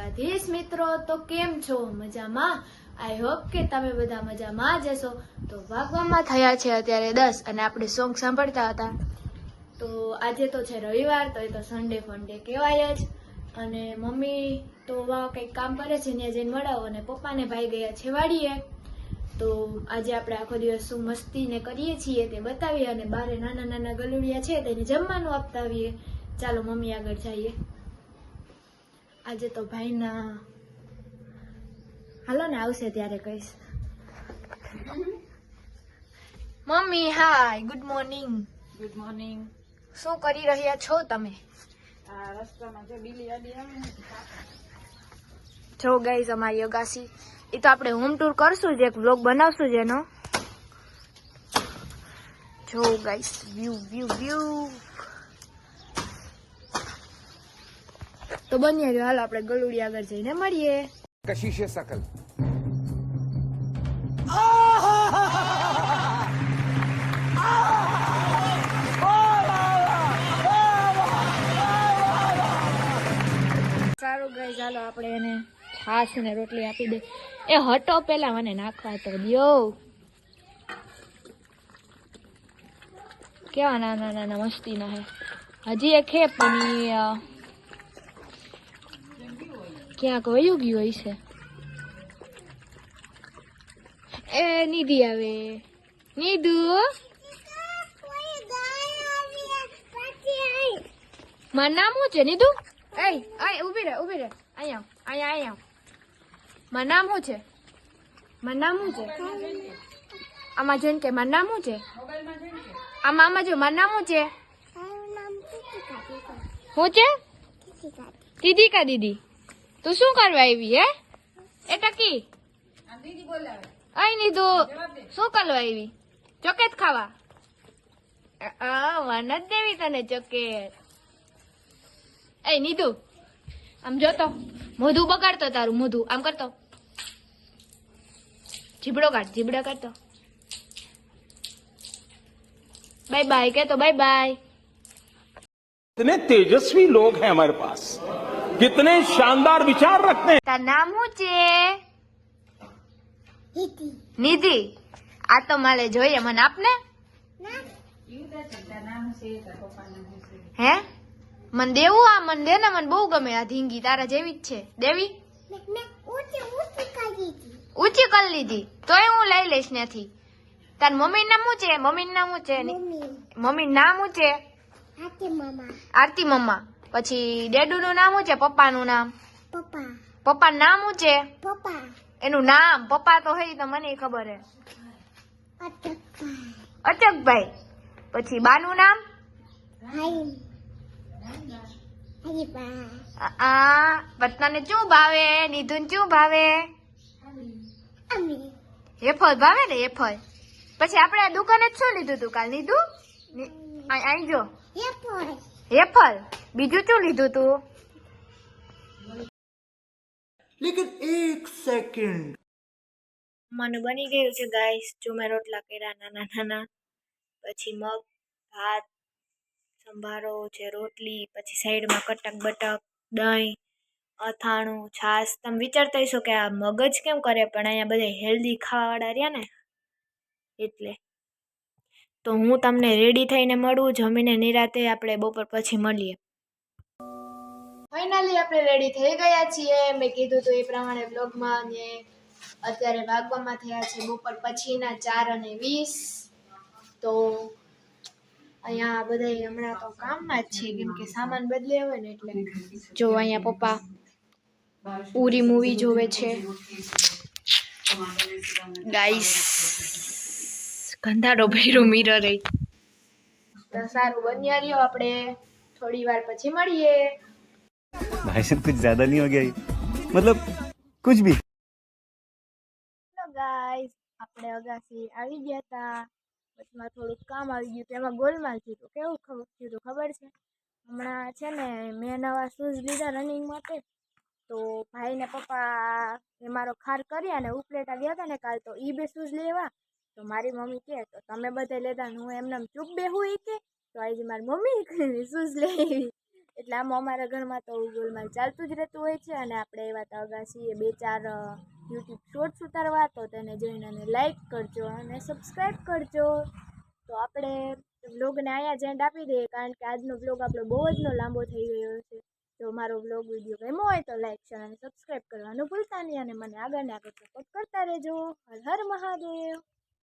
દ્વારકાધીશ મિત્રો, તો કેમ છો? મજામાં? આઈ હોપ કે તમે બધા મજામાં જ હશો. તો વાગવામાં થયા છે અત્યારે 10 અને આપણે સોંગ સાંભળતા હતા. તો આજે તો છે રવિવાર, તો એ તો સન્ડે ફંડે કહેવાય જ. અને મમ્મી તો કંઈક કામ કરે છે ત્યાં જઈને મળાવો, અને પપ્પાને ભાઈ ગયા છે વાડીએ. તો આજે આપણે આખો દિવસ શું મસ્તી ને કરીએ છીએ તે બતાવીએ, અને બારે નાના નાના ગલુડિયા છે તેને જમવાનું આપતા આવીએ. ચાલો મમ્મી આગળ જઈએ. આજે તો ભાઈના હાલો ને આવશે ત્યારે કહીશ. મમ્મી હાય, ગુડ મોર્નિંગ. Good morning. શું કરી રહ્યા છો તમે? આ રસ્તામાં જો બિલી આડી આવે ને. જો ગાઈઝ અમારી અગાસી, એ તો આપણે હોમ ટૂર કરશું જ, એક વ્લોગ બનાવશું જ એનો. જો ગાઈઝ વ્યૂ વ્યૂ વ્યૂ તો બન્યા રહ્યો. હાલો આપણે ગલુડી આગળ જઈને મળીએ. કશિશે શકલ સારું ગાઈઝ, હાલો આપણે એને છાશ ને રોટલી આપી દે. એ હટો, પેલા મને નાખવા તો દ્યો. કેવા નાના નાના મસ્તી ના હે. હજી એક હે પણ ક્યાંક વયું ગયું હોય છે. એ નિધિ આવે. નિધુ, મારું નામ શું છે નિધુ? એ ઉભી રહે ઉભી રહે. અહીંયા મારું નામ શું છે? મારું નામ શું છે? આમાં જોઈને કે મારું નામ શું છે? આમાં જો મારું નામ શું છે? શું છે? દીદી કા દીદી. તું શું કરવા આવી હે? એ ટકી અઈ નિધુ, શું કરવા આવી? ચોકેટ ખાવા? મને જ દેવી તને ચોકેટ. એ નિધુ, આમ જોતો, મોઢું બગાડતો તારું મોઢું. આમ કરતો, જીબડો કાઢતો. બાય બાય કે તો બાય બાય. कितने तेजस्वी लोग हैं हमारे पास, कितने शानदार विचार रखते हैं। તાર નામ શું છે? નિધિ. આ તો મારે જોઈએ, મને આપને. હે મને દેવું? આ મને દે ને, મને બહુ ગમે આ ધીંગી, તારા જેવી જ છે. દેવી? ઊંચી કરી લીધી તોય હું લઈ લઈશ ત્યાંથી. તાર મમ્મી નામ શું છે? મમ્મી નામ શું છે? મમ્મી નામ શું છે? આરતી મમ્મા. પછી ડેડુ નું નામ શું છે? પપ્પા નું નામ? પપ્પા નું નામ શું છે? એનું નામ પપ્પા તો હે, તો મને ખબર હે. અચકભાઈ. પછી બા નું નામ? પત્નાને શું ભાવે? નિધુ ને શું ભાવે? હેફળ ભાવે ને, હેફળ. પછી આપણે આ દુકાને જ શું લીધું તું કાલ? લીધું અહીં જો હેફળ. બીજું શું લીધું તું? लेकिन एक सेकंड મને બની ગયું છે ગાઈસ. જો મેં રોટલા કર્યા નાના નાના, પછી મગ ભાત સંભારો છે, રોટલી, પછી સાઈડમાં કટક બટક, દહીં, અથાણું, છાશ. તમે વિચારતા હશો કે આ મગજ કેમ કરે, પણ અહીંયા બધા હેલ્ધી ખાવાવાળા રહ્યા ને એટલે. તો હું તમને રેડી થઈને મળું, જમીને નિરાતે આપણે બપોર પછી મળીએ. ફાઇનલી આપણે રેડી થઈ ગયા છીએ, મેં કીધું તો એ પ્રમાણે બ્લોગમાં. ને અત્યારે વાગવામાં થયા છે બપોર પછીના 4:20. તો અહીંયા બધા હમણાં તો કામમાં જ છે, કેમ કે સામાન બદલે હોય ને એટલે. જો અહીંયા પપ્પા પૂરી મૂવી જોવે છે. ગાઈસ ગંધાડો ભૈરો મિરર રહી. તો સારું, બન્યા રહ્યો, આપણે થોડી વાર પછી મળીએ. भाई साहब कुछ ज्यादा नहीं हो गया ये? मतलब कुछ भी। હેલો ગાઈસ, આપણે અગાસી આવી ગયા હતા. બસમાં થોડુંક કામ આવી ગયું, તેમાં ગોલમાલ થયું હતું. કેવું થયું હતું ખબર છે? હમણાં છે ને મેં નવા શૂઝ લીધા રનિંગ માટે. તો ભાઈ ને પપ્પા એ મારો ખાર કર્યા ને ઉપલેટા ગયા હતા ને કાલ, તો ઈ બે શૂઝ લેવા. તો મારી મમ્મી કહે તો તમે બધા લેતા, હું એમને ચૂપ બેહું કે. તો આજે મારી મમ્મી શૂઝ લઈ આવી. એટલે આમાં અમારા ઘરમાં તો ગોલમાલ ચાલતું જ રહેતું હોય છે. અને આપણે એવા તો અગાશીએ 2-4 યુટ્યુબ શોર્ટ્સ ઉતારવા, તો તેને જોઈને અને લાઈક કરજો અને સબસ્ક્રાઈબ કરજો. તો આપણે વ્લોગને અહીંયા જ એન્ડ આપી દઈએ, કારણ કે આજનો વ્લોગ આપણો બહુ જ લાંબો થઈ ગયો છે. જો મારો વ્લોગ વિડીયો ગમ્યો હોય તો લાઈક, શેર અને સબસ્ક્રાઈબ કરવાનું ભૂલતા નહીં, અને મને આગળ ને આગળ સપોર્ટ કરતા રહેજો. હર હર મહાદેવ.